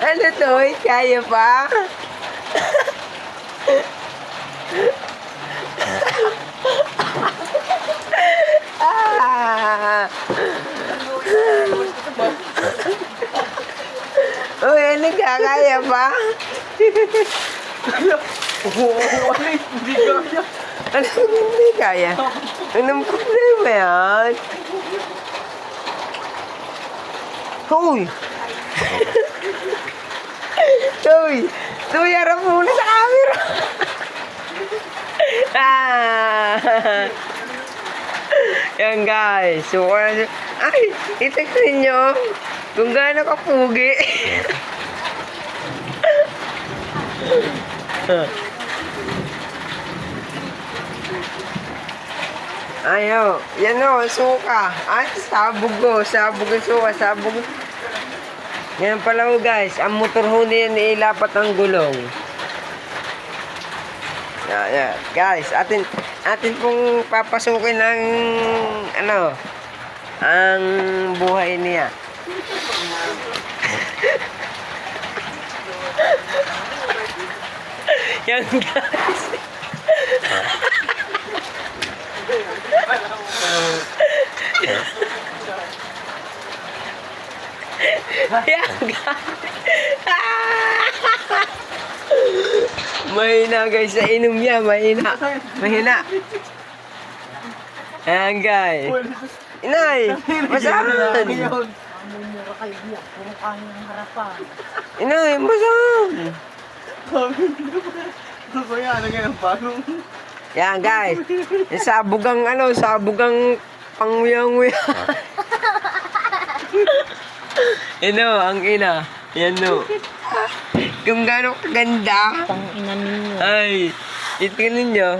Ano to? Kaya pa? Ah! Uy, ano ka? Kaya pa? Oo, hindi kaya. Ano hindi kaya? Anong problema yan? Hoy! Uy! Uy, harap muna sa camera! Ah! Yan guys. So, ay! Itignan ninyo kung gaano kapugi. Ayaw. Yan o, suka. Ay, sabog o. Sabog ang suka. Sabog. Yan pala o guys. Ang motor ho niyan ilapat ang gulong. Yan. Guys, atin pong papasukin ng ano, ang buhay niya. Yan guys. Yan guys. Mahina guys sa inom niya. Mahina. Yan guys. Inay, masaan? Mumura kayo niya. Puro kanin ng harapan. Inay, masaan? Ano yan? Ano yan? Paano? Yan guys. Yung sabugang ano, sabugang panguya-nguya. Ino, ang ina. Yan no. Kung gano'ng kaganda. Pang ina ninyo. Ay, itingnan ninyo.